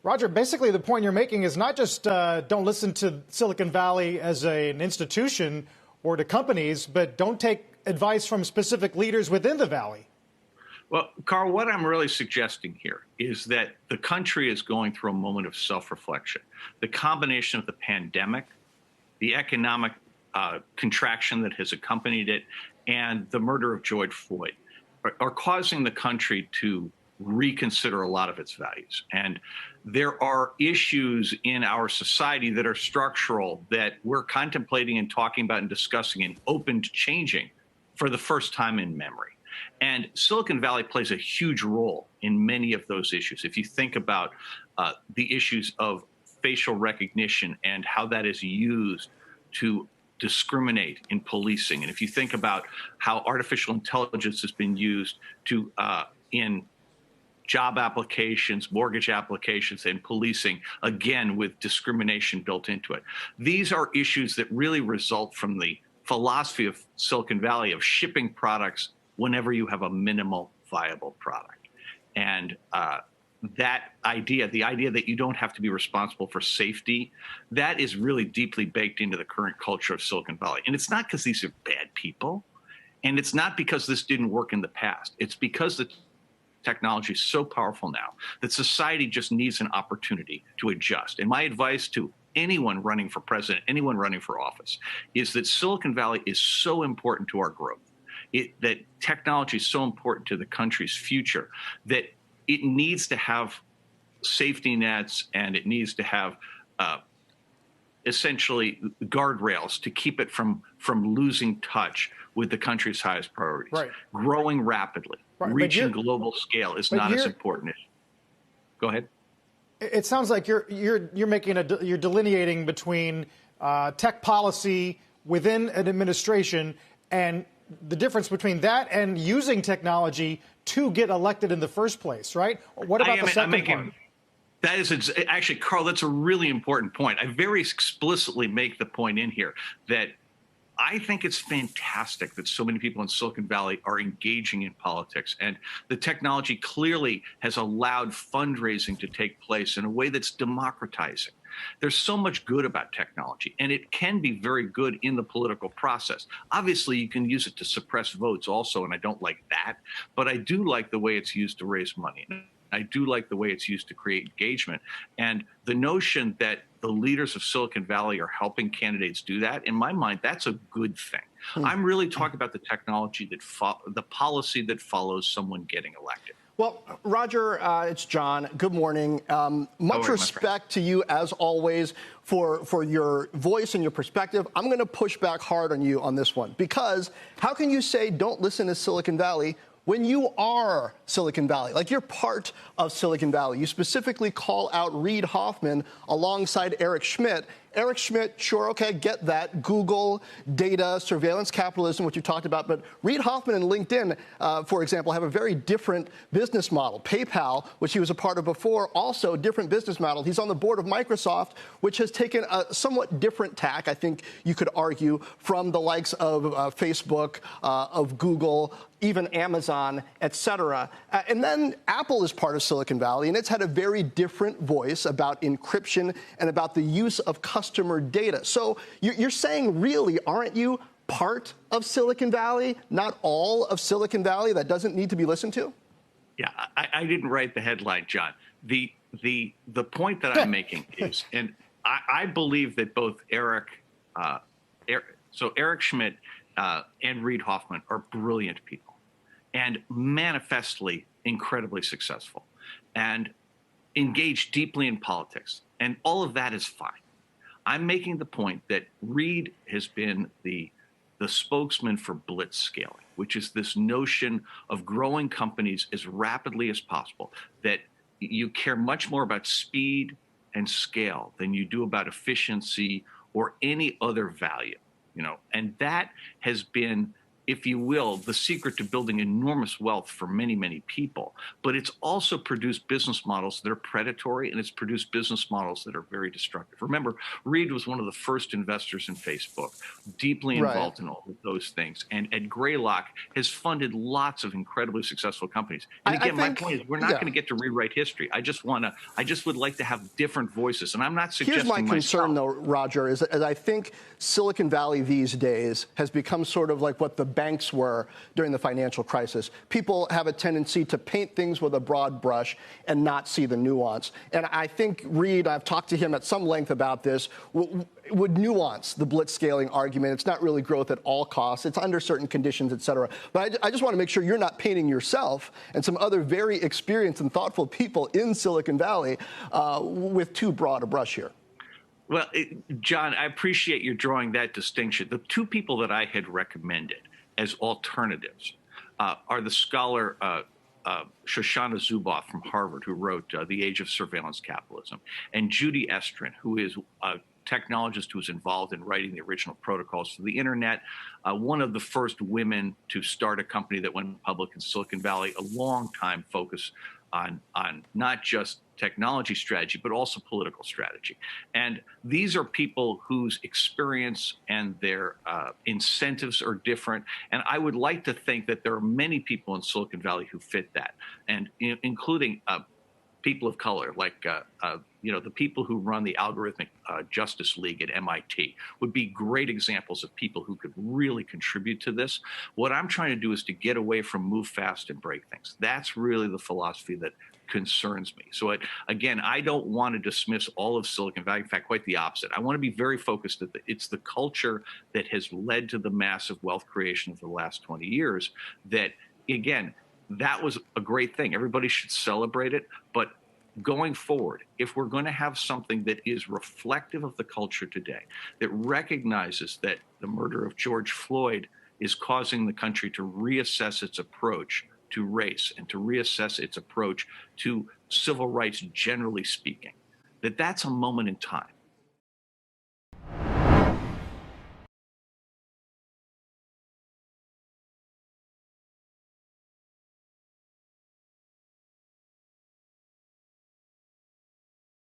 Roger, basically the point you're making is not just don't listen to Silicon Valley as an institution or to companies, but don't take advice from specific leaders within the Valley. Well, Carl, what I'm really suggesting here is that the country is going through a moment of self-reflection. The combination of the pandemic, the economic contraction that has accompanied it, and the murder of George Floyd are causing the country to reconsider a lot of its values. And there are issues in our society that are structural that we're contemplating and talking about and discussing and open to changing for the first time in memory. And Silicon Valley plays a huge role in many of those issues. If you think about the issues of facial recognition and how that is used to discriminate in policing, and if you think about how artificial intelligence has been used to in job applications, mortgage applications, and policing, again, with discrimination built into it. These are issues that really result from the philosophy of Silicon Valley of shipping products whenever you have a minimal viable product. And that idea, the idea that you don't have to be responsible for safety, that is really deeply baked into the current culture of Silicon Valley. And it's not because these are bad people, and it's not because this didn't work in the past. It's because the technology is so powerful now that society just needs an opportunity to adjust. And my advice to anyone running for president, anyone running for office, is that Silicon Valley is so important to our growth, that technology is so important to the country's future, that it needs to have safety nets and it needs to have essentially guardrails to keep it from losing touch with the country's highest priorities. Right. Growing rapidly, right. Reaching global scale is not as important. Go ahead. It sounds like you're delineating between tech policy within an administration and the difference between that and using technology to get elected in the first place, right? What about the second part? That is actually, Carl, that's a really important point. I very explicitly make the point in here that I think it's fantastic that so many people in Silicon Valley are engaging in politics, and the technology clearly has allowed fundraising to take place in a way that's democratizing. There's so much good about technology, and it can be very good in the political process. Obviously, you can use it to suppress votes also, and I don't like that, but I do like the way it's used to raise money. I do like the way it's used to create engagement. And the notion that the leaders of Silicon Valley are helping candidates do that, in my mind, that's a good thing. I'm really talking about the technology the policy that follows someone getting elected. Well, Roger, it's John. Good morning. Much respect to you, as always, for your voice and your perspective. I'm going to push back hard on you on this one, because how can you say don't listen to Silicon Valley when you are Silicon Valley? Like, you're part of Silicon Valley. You specifically call out Reid Hoffman alongside Eric Schmidt. Eric Schmidt, sure, okay, get that. Google, data, surveillance capitalism, what you talked about. But Reid Hoffman and LinkedIn, for example, have a very different business model. PayPal, which he was a part of before, also different business model. He's on the board of Microsoft, which has taken a somewhat different tack, I think you could argue, from the likes of Facebook, of Google, even Amazon, et cetera. And then Apple is part of Silicon Valley, and it's had a very different voice about encryption and about the use of customer data. So you're saying, really, aren't you part of Silicon Valley, not all of Silicon Valley that doesn't need to be listened to? Yeah, I didn't write the headline, John. The point that I'm making is, and I believe that both Eric Schmidt and Reid Hoffman are brilliant people and manifestly incredibly successful and engaged deeply in politics. And all of that is fine. I'm making the point that Reid has been the spokesman for blitz scaling, which is this notion of growing companies as rapidly as possible, that you care much more about speed and scale than you do about efficiency or any other value, and that has been if you will, the secret to building enormous wealth for many, many people. But it's also produced business models that are predatory, and it's produced business models that are very destructive. Remember, Reed was one of the first investors in Facebook, deeply involved in all of those things. And Ed Greylock has funded lots of incredibly successful companies. And again, my point is, we're not going to get to rewrite history. I just would like to have different voices. And I'm not suggesting Here's my concern, though, Roger, is that I think Silicon Valley these days has become sort of like what the banks were during the financial crisis. People have a tendency to paint things with a broad brush and not see the nuance. And I think Reed, I've talked to him at some length about this, would nuance the blitzscaling argument. It's not really growth at all costs. It's under certain conditions, et cetera. But I just want to make sure you're not painting yourself and some other very experienced and thoughtful people in Silicon Valley with too broad a brush here. Well, John, I appreciate you drawing that distinction. The two people that I had recommended as alternatives are the scholar Shoshana Zuboff from Harvard, who wrote The Age of Surveillance Capitalism, and Judy Estrin, who is a technologist who was involved in writing the original protocols for the internet, one of the first women to start a company that went public in Silicon Valley, a long time focus on not just technology strategy, but also political strategy. And these are people whose experience and their incentives are different. And I would like to think that there are many people in Silicon Valley who fit that, and including people of color, like the people who run the Algorithmic Justice League at MIT would be great examples of people who could really contribute to this. What I'm trying to do is to get away from move fast and break things. That's really the philosophy that concerns me. So again, I don't want to dismiss all of Silicon Valley. In fact, quite the opposite. I want to be very focused that it's the culture that has led to the massive wealth creation of the last 20 years that, again, that was a great thing. Everybody should celebrate it. But going forward, if we're going to have something that is reflective of the culture today, that recognizes that the murder of George Floyd is causing the country to reassess its approach to race and to reassess its approach to civil rights, generally speaking, that's a moment in time.